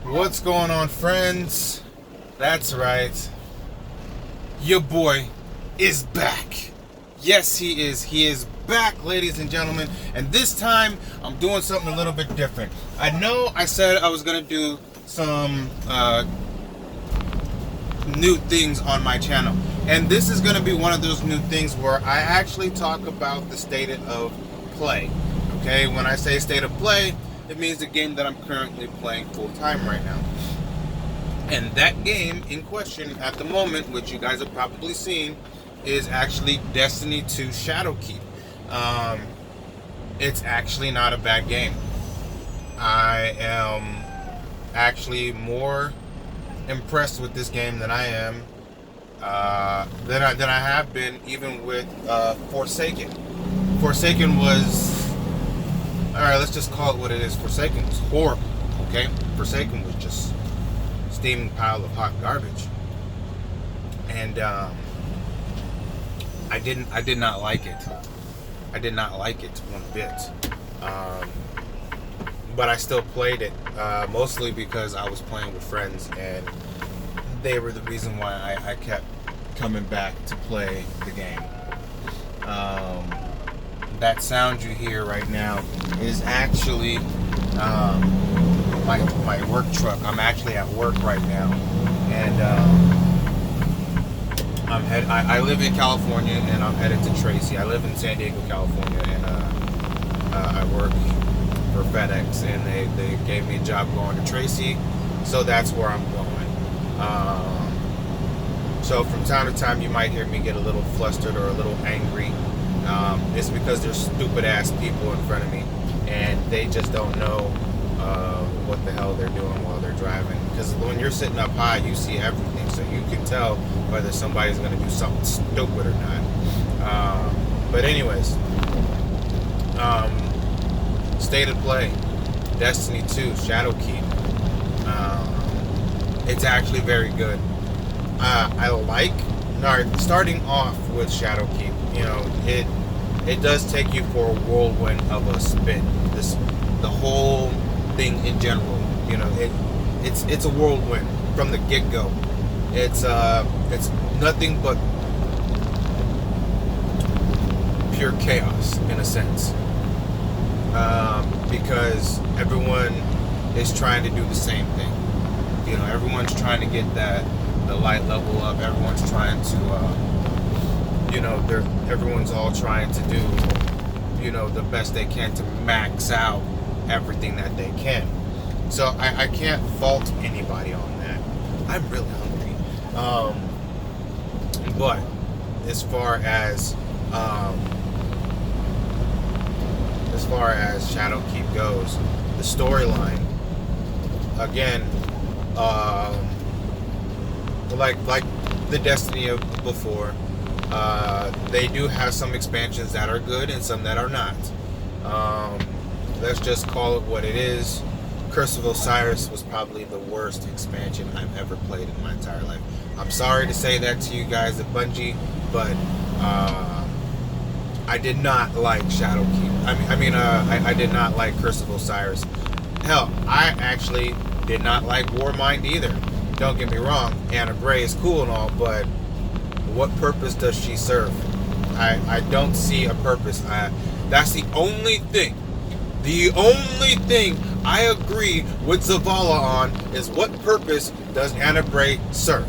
What's going on, friends? That's right. Your boy is back. Yes, he is. He is back, ladies and gentlemen. And this time, I'm doing something a little bit different. I know I said I was going to do some new things on my channel. And this is going to be one of those new things where I actually talk about the state of play. Okay? When I say state of play, it means the game that I'm currently playing full time right now. And that game in question at the moment, which you guys have probably seen, is actually Destiny 2 Shadowkeep. It's actually not a bad game. I am actually more impressed with this game than I am than I have been even with Forsaken. Forsaken was, alright, let's just call it what it is. Forsaken was horrible, okay? Forsaken was just a steaming pile of hot garbage. And I did not like it. I did not like it one bit. But I still played it, mostly because I was playing with friends, and they were the reason why I kept coming back to play the game. That sound you hear right now is actually my work truck. I'm actually at work right now, and I live in California, and I'm headed to Tracy. I live in San Diego, California, and I work for FedEx, and they gave me a job going to Tracy, so that's where I'm going. So from time to time, you might hear me get a little flustered or a little angry. It's because there's stupid ass people in front of me, and they just don't know what the hell they're doing while they're driving. Because when you're sitting up high, you see everything, so you can tell whether somebody's going to do something stupid or not. But anyways, state of play, Destiny 2 Shadowkeep. It's actually very good. Starting off with Shadowkeep, you know, it does take you for a whirlwind of a spin. The whole thing in general, you know, it's a whirlwind from the get-go. It's nothing but pure chaos in a sense, because everyone is trying to do the same thing. You know, everyone's trying to get the light level up. Everyone's trying to, everyone's all trying to do, you know, the best they can to max out everything that they can. So I can't fault anybody on that. I'm really hungry. But as far as Shadowkeep goes, the storyline, again, like the Destiny of before, they do have some expansions that are good and some that are not. Let's just call it what it is. Curse of Osiris was probably the worst expansion I've ever played in my entire life. I'm sorry to say that to you guys at Bungie, but I did not like Shadowkeep. I did not like Curse of Osiris. Hell, I actually did not like Warmind either. Don't get me wrong, Anna Bray is cool and all, but what purpose does she serve? I don't see a purpose. That's the only thing. The only thing I agree with Zavala on is what purpose does Anna Bray serve?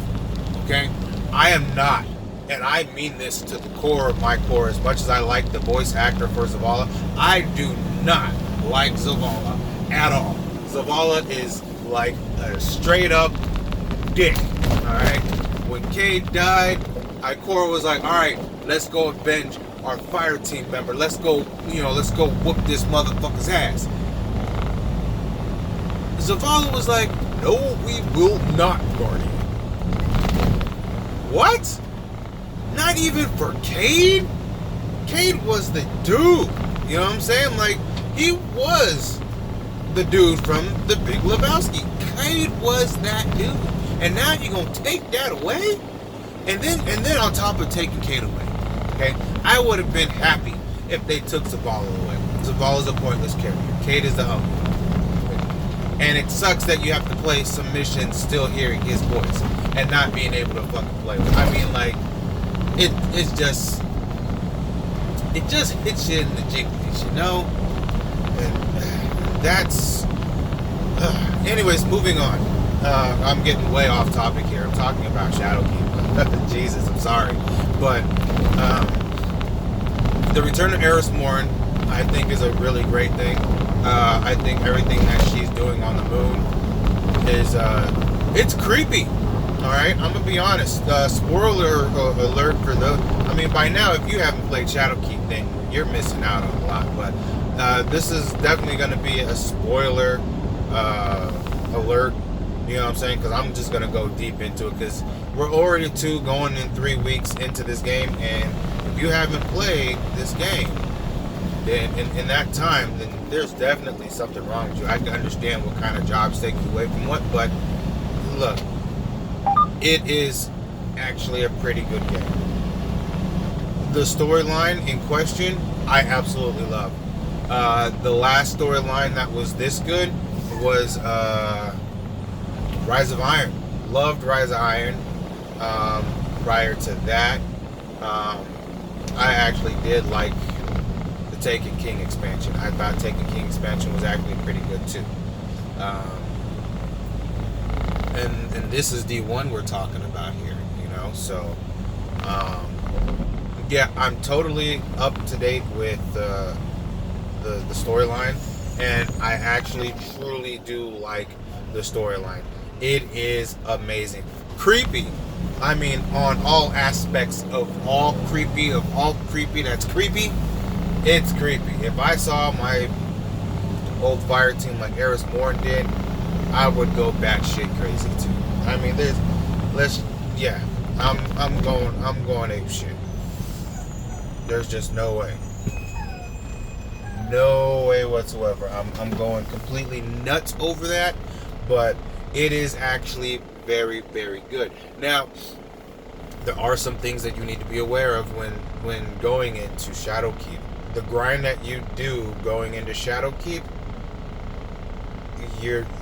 Okay? I am not, and I mean this to the core of my core, as much as I like the voice actor for Zavala, I do not like Zavala at all. Zavala is like a straight up dick. Alright? When Cade died, Ikora was like, alright, let's go avenge our fire team member. Let's go whoop this motherfucker's ass. Zavala was like, no, we will not, Guardian. What? Not even for Cade? Cade was the dude. You know what I'm saying? Like, he was the dude from The Big Lebowski. Cade was that dude. And now you're gonna take that away? And then on top of taking Cade away, okay? I would have been happy if they took Zavala away. Zavala's a pointless character. Cade is the homie. And it sucks that you have to play some missions still hearing his voice and not being able to fucking play with. I mean, like, it just hits you in the jigglies, you know? And that's... anyways, moving on. I'm getting way off topic here. I'm talking about Shadowkeep. Jesus, I'm sorry. But the return of Eris Morn, I think, is a really great thing. I think everything that she's doing on the moon is, it's creepy. Alright, I'm gonna be honest. Spoiler alert for those. I mean, by now, if you haven't played Shadowkeep, then you're missing out on a lot. But this is definitely gonna be a spoiler alert. You know what I'm saying? Because I'm just gonna go deep into it. Because we're already going in 3 weeks into this game, and if you haven't played this game, then in that time, then there's definitely something wrong with you. I can understand what kind of jobs take you away from what, but look, it is actually a pretty good game. The storyline in question, I absolutely love. The last storyline that was this good was Rise of Iron. Loved Rise of Iron. Prior to that, I actually did like the Taken King expansion. I thought Taken King expansion was actually pretty good too. And this is D1 we're talking about here, you know. So, yeah, I'm totally up to date with the storyline, and I actually truly do like the storyline. It is amazing, creepy. I mean, on all aspects of all creepy that's creepy. It's creepy. If I saw my old fire team like Eris Morn did, I would go batshit crazy too. I mean, I'm going ape shit. There's just no way. No way whatsoever. I'm going completely nuts over that, but it is actually very, very good. Now, there are some things that you need to be aware of when going into Shadowkeep. The grind that you do going into Shadowkeep,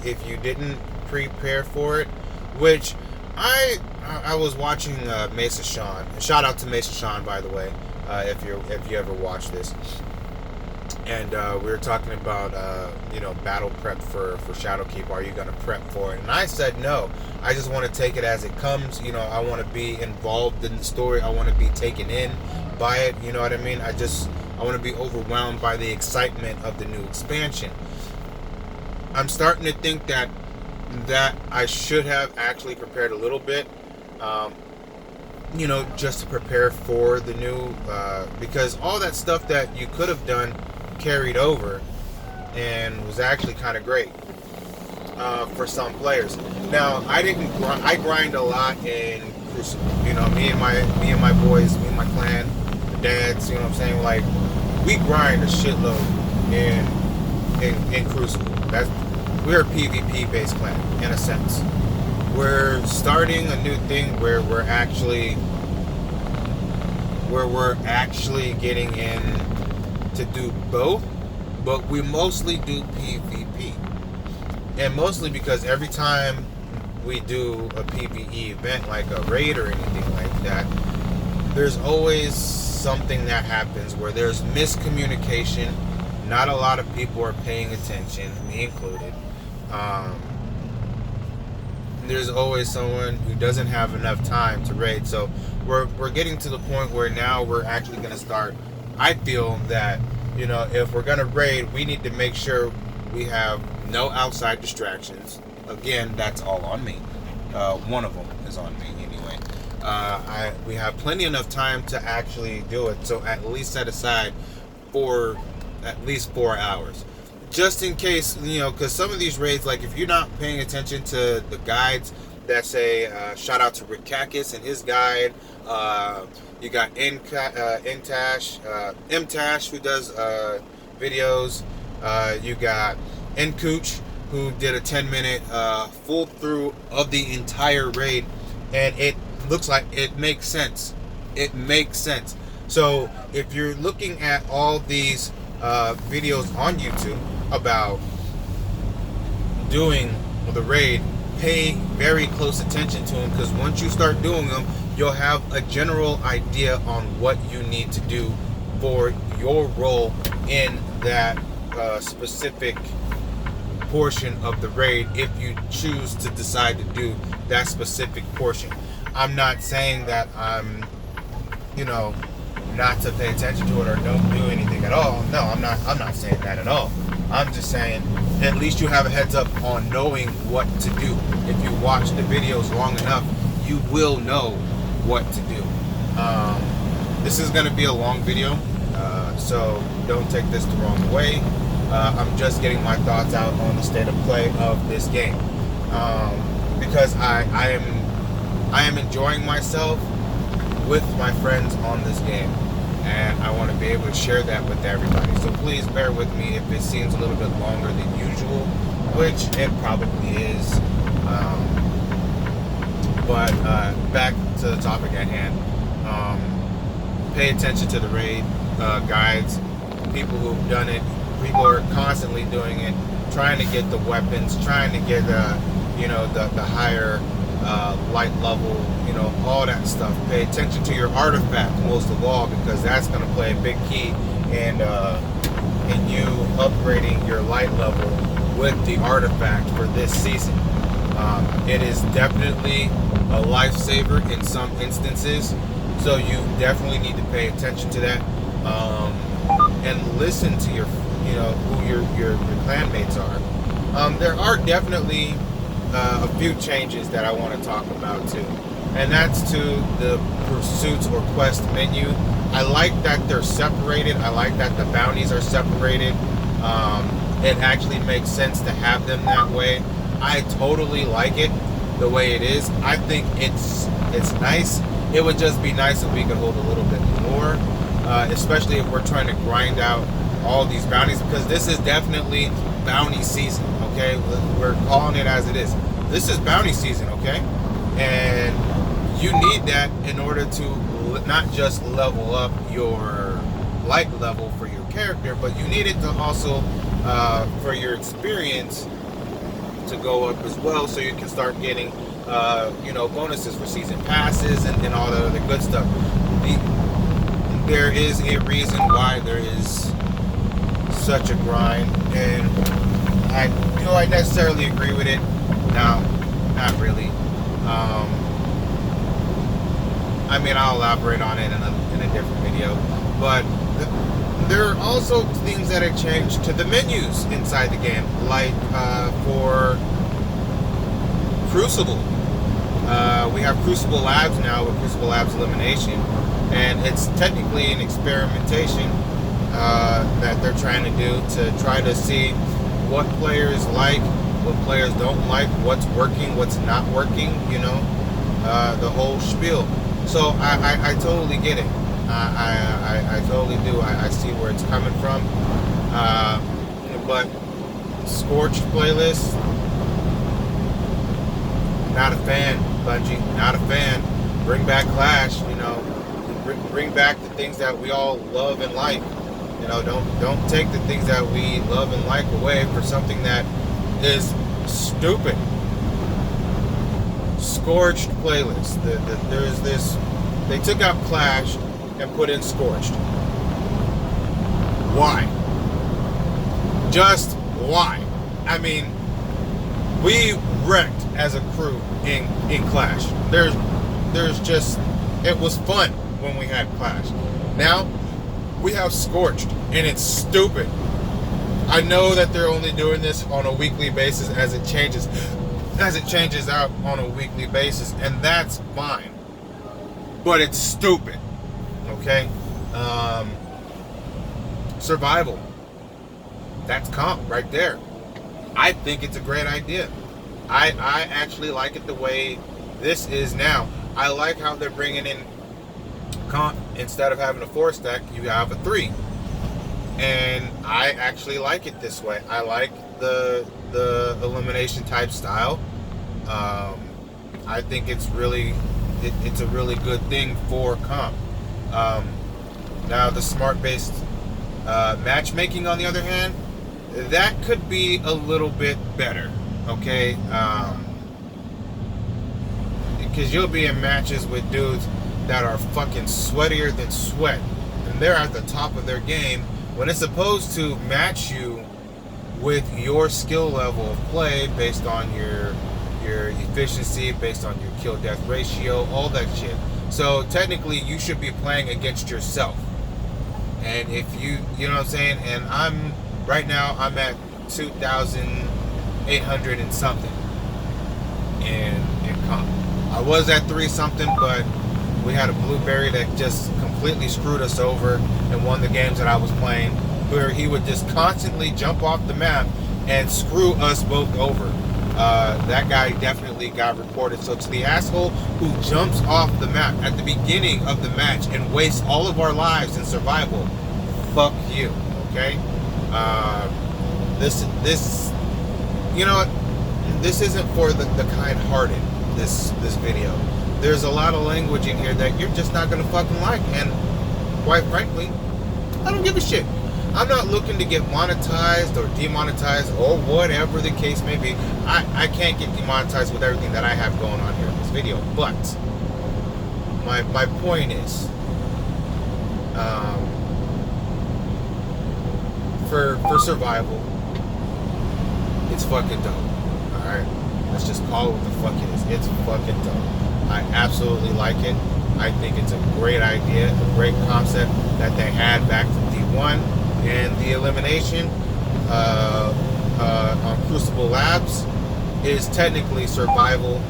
if you didn't prepare for it, which I was watching Mesa Sean. Shout out to Mesa Sean, by the way, if you ever watch this. And we were talking about battle prep for Shadowkeep. Are you going to prep for it? And I said no. I just want to take it as it comes. You know, I want to be involved in the story. I want to be taken in by it. You know what I mean? I want to be overwhelmed by the excitement of the new expansion. I'm starting to think that I should have actually prepared a little bit, just to prepare for the new, because all that stuff that you could have done carried over and was actually kind of great for some players. Now, I grind a lot in Crucible. You know, me and my boys, me and my clan, the dads, you know what I'm saying? Like, we grind a shitload in Crucible. We're a PvP based clan in a sense. We're starting a new thing where we're actually getting in to do both, but we mostly do PvP. And mostly because every time we do a PvE event like a raid or anything like that, there's always something that happens where there's miscommunication. Not a lot of people are paying attention, me included. There's always someone who doesn't have enough time to raid. So we're getting to the point where now we're actually going to start. I feel that, if we're going to raid, we need to make sure we have no outside distractions. Again, that's all on me. One of them is on me anyway. We have plenty enough time to actually do it. So at least set aside for at least 4 hours. Just in case, because some of these raids, like if you're not paying attention to the guides that say, shout out to Rick Kakis and his guide. You got Mtash, who does videos. You got Nkooch, who did a 10-minute full through of the entire raid, and it looks like it makes sense. It makes sense. So if you're looking at all these videos on YouTube about doing the raid, pay very close attention to them, because once you start doing them, you'll have a general idea on what you need to do for your role in that specific portion of the raid, if you choose to decide to do that specific portion. I'm not saying that I'm, not to pay attention to it or don't do anything at all. No, I'm not saying that at all. I'm just saying at least you have a heads up on knowing what to do. If you watch the videos long enough, you will know what to do. This is going to be a long video, so don't take this the wrong way. I'm just getting my thoughts out on the state of play of this game, because I am enjoying myself with my friends on this game, and I want to be able to share that with everybody. So please bear with me if it seems a little bit longer than usual, which it probably is. But back to the topic at hand. Pay attention to the raid guides, people who've done it. People are constantly doing it, trying to get the weapons, trying to get the higher light level, all that stuff. Pay attention to your artifact most of all, because that's going to play a big key in you upgrading your light level with the artifact for this season. It is definitely a lifesaver in some instances, so you definitely need to pay attention to that, and listen to your, who your clanmates are. There are definitely a few changes that I want to talk about too, and that's to the pursuits or quest menu. I like that they're separated. I like that the bounties are separated. It actually makes sense to have them that way. I totally like it the way it is. I think it's nice. It would just be nice if we could hold a little bit more, especially if we're trying to grind out all these bounties, because this is definitely bounty season, okay? We're calling it as it is. This is bounty season, okay? And you need that in order to not just level up your light level for your character, but you need it to also for your experience to go up as well, so you can start getting bonuses for season passes and all that other good stuff. There is a reason why there is such a grind, and do I necessarily agree with it? No, not really. I'll elaborate on it in a different video, but there are also things that have changed to the menus inside the game, like for Crucible. We have Crucible Labs now with Crucible Labs Elimination, and it's technically an experimentation that they're trying to do to try to see what players like, what players don't like, what's working, what's not working, the whole spiel. So I totally get it. I totally do. I see where it's coming from. But Scorched playlist, not a fan. Bungie, not a fan. Bring back Clash. Bring back the things that we all love and like. Don't take the things that we love and like away for something that is stupid. Scorched playlist. There's this. They took out Clash and put in Scorched. Why? Just why? We wrecked as a crew in Clash. There's just, it was fun when we had Clash. Now we have Scorched, and it's stupid. I know that they're only doing this on a weekly basis as it changes out on a weekly basis, and that's fine. But it's stupid. Okay? Survival. That's comp right there. I think it's a great idea. I actually like it the way this is now. I like how they're bringing in comp. Instead of having a 4-stack, you have a 3. And I actually like it this way. I like the elimination type style. I think it's a really good thing for comp. Now the smart based matchmaking, on the other hand, that could be a little bit better. okay? Because you'll be in matches with dudes that are fucking sweatier than sweat, and they're at the top of their game when it's supposed to match you with your skill level of play based on your efficiency, based on your kill death ratio, all that shit. So technically you should be playing against yourself. And if you know what I'm saying, and I'm right now I'm at 2,800 and something in comp. I was at 3 something, but we had a blueberry that just completely screwed us over in one of the games that I was playing, where he would just constantly jump off the map and screw us both over. That guy definitely got reported. So to the asshole who jumps off the map at the beginning of the match and wastes all of our lives in survival, fuck you, okay? This, you know what? This isn't for the kind-hearted, this video. There's a lot of language in here that you're just not gonna fucking like, and quite frankly, I don't give a shit. I'm not looking to get monetized or demonetized or whatever the case may be. I can't get demonetized with everything that I have going on here in this video, but my point is, for survival, it's fucking dope. Alright? Let's just call it what the fuck it is. It's fucking dope. I absolutely like it. I think it's a great idea, a great concept that they had back from D1. And the elimination on Crucible Labs is technically survival,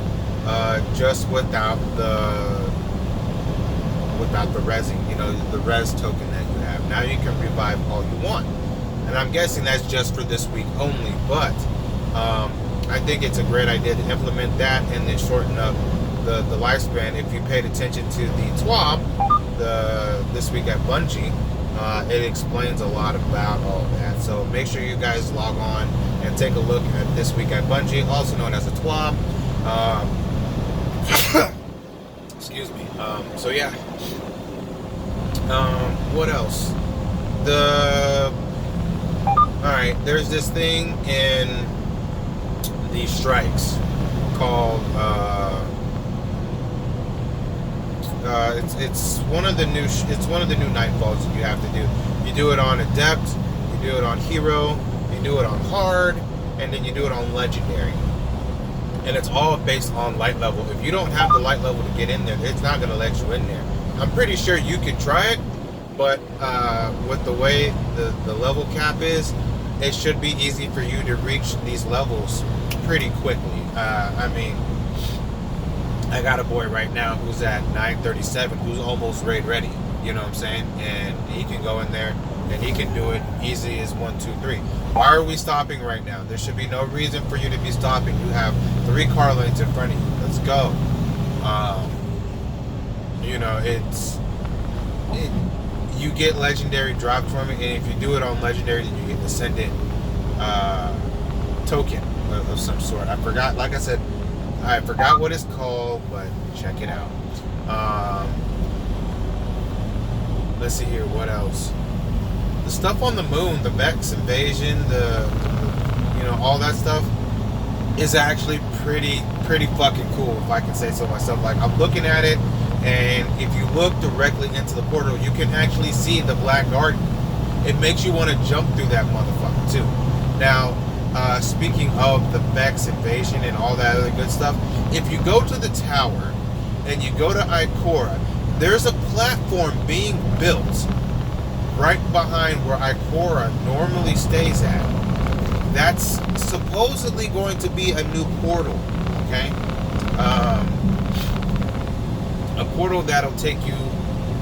just without the resing, the res token that you have. Now you can revive all you want, and I'm guessing that's just for this week only. But I think it's a great idea to implement that and then shorten up the lifespan. If you paid attention to the TWAB this week at Bungie, it explains a lot about all that. So make sure you guys log on and take a look at This Week at Bungie, also known as the TWAB. Excuse me. So yeah. What else? Alright, there's this thing in the strikes called it's one of the new nightfalls that you have to do. You do it on Adept, you do it on Hero, you do it on Hard, and then you do it on Legendary. And it's all based on light level. If you don't have the light level to get in there, it's not going to let you in there. I'm pretty sure you could try it, but with the way the level cap is, it should be easy for you to reach these levels pretty quickly. I mean, I got a boy right now who's at 937, who's almost raid ready. You know what I'm saying? And he can go in there and he can do it easy as 1, 2, 3. Why are we stopping right now? There should be no reason for you to be stopping. You have 3 car lanes in front of you. Let's go. You get legendary dropped from it, and if you do it on legendary, then you get the send it token of some sort. I forgot. Like I said, I forgot what it's called, but check it out. Let's see here. What else? The stuff on the moon, the Vex invasion, all that stuff is actually pretty fucking cool, if I can say so myself. Like, I'm looking at it, and if you look directly into the portal, you can actually see the Black Garden. It makes you want to jump through that motherfucker too. Now, speaking of the Vex invasion and all that other good stuff, if you go to the tower and you go to Ikora, there's a platform being built right behind where Ikora normally stays at. That's supposedly going to be a new portal, okay? A portal that'll take you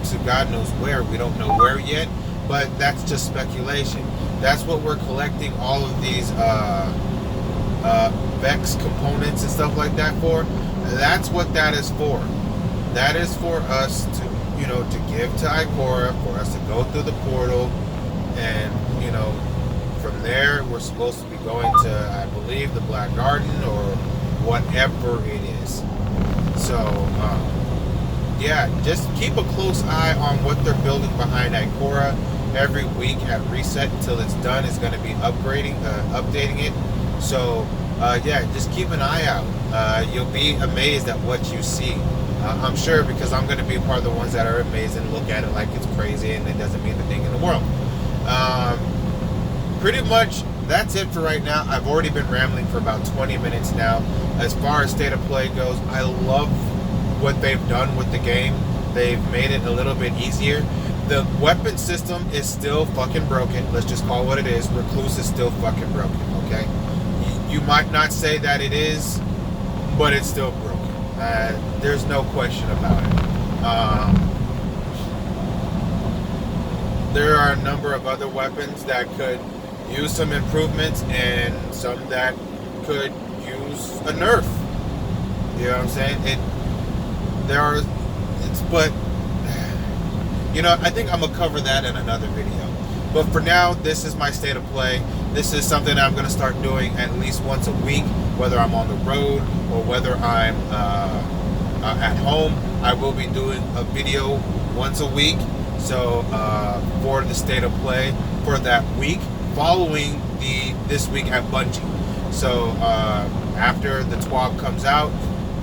to God knows where. We don't know where yet, but that's just speculation. That's what we're collecting all of these Vex components and stuff like that for. That's what that is for. That is for us to, to give to Ikora, for us to go through the portal, and, from there we're supposed to be going to, I believe, the Black Garden or whatever it is. So, yeah, just keep a close eye on what they're building behind Ikora. Every week at reset until it's done is going to be updating it. So yeah, just keep an eye out. You'll be amazed at what you see. I'm sure, because I'm going to be part of the ones that are amazed and look at it like it's crazy and it doesn't mean a thing in the world. Pretty much that's it for right now. I've already been rambling for about 20 minutes now. As far as state of play goes, I love what they've done with the game. They've made it a little bit easier. The weapon system is still fucking broken. Let's just call it what it is. Recluse is still fucking broken, okay? You might not say that it is, but it's still broken. There's no question about it. There are a number of other weapons that could use some improvements and some that could use a nerf. You know what I'm saying? But you know, I think I'm gonna cover that in another video. But for now, this is my state of play. This is something I'm gonna start doing at least once a week, whether I'm on the road or whether I'm at home. I will be doing a video once a week. So for the state of play for that week, following this week at Bungie. So after the TWAB comes out,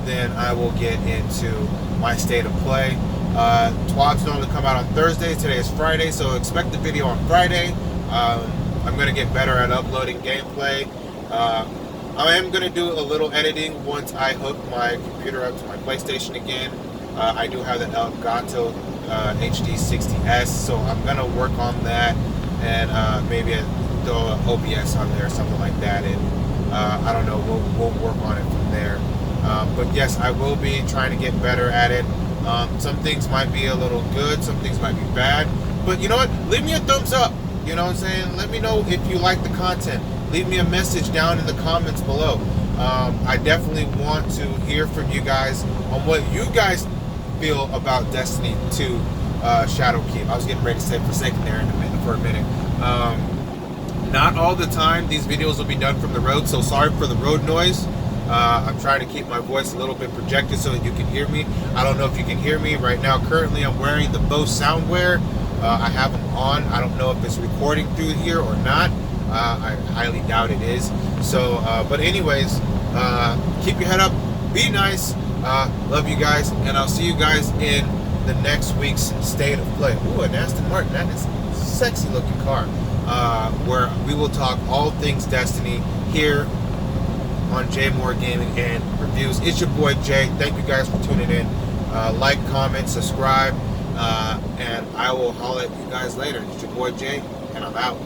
then I will get into my state of play. TWABs normally come out on Thursdays. Today is Friday, so expect the video on Friday. I'm going to get better at uploading gameplay. I am going to do a little editing once I hook my computer up to my PlayStation again. I do have the Elgato HD 60S, so I'm going to work on that, and maybe throw OBS on there or something like that, and I don't know, we'll work on it from there. But yes, I will be trying to get better at it. Some things might be a little good, some things might be bad, but you know what, leave me a thumbs up. You know what I'm saying? Let me know if you like the content. Leave me a message down in the comments below. I definitely want to hear from you guys on what you guys feel about Destiny 2 Shadowkeep. I was getting ready to say Forsaken there for a minute. Not all the time these videos will be done from the road, so sorry for the road noise. I'm trying to keep my voice a little bit projected so that you can hear me. I don't know if you can hear me right now. Currently, I'm wearing the Bose Soundwear. I have them on. I don't know if it's recording through here or not. I highly doubt it is. So, but anyways, keep your head up. Be nice. Love you guys, and I'll see you guys in the next week's State of Play. Ooh, an Aston Martin. That is a sexy looking car. Where we will talk all things Destiny here on J Moore Gaming and Reviews. It's your boy Jay. Thank you guys for tuning in. Like, comment, subscribe, and I will holler at you guys later. It's your boy Jay, and I'm out.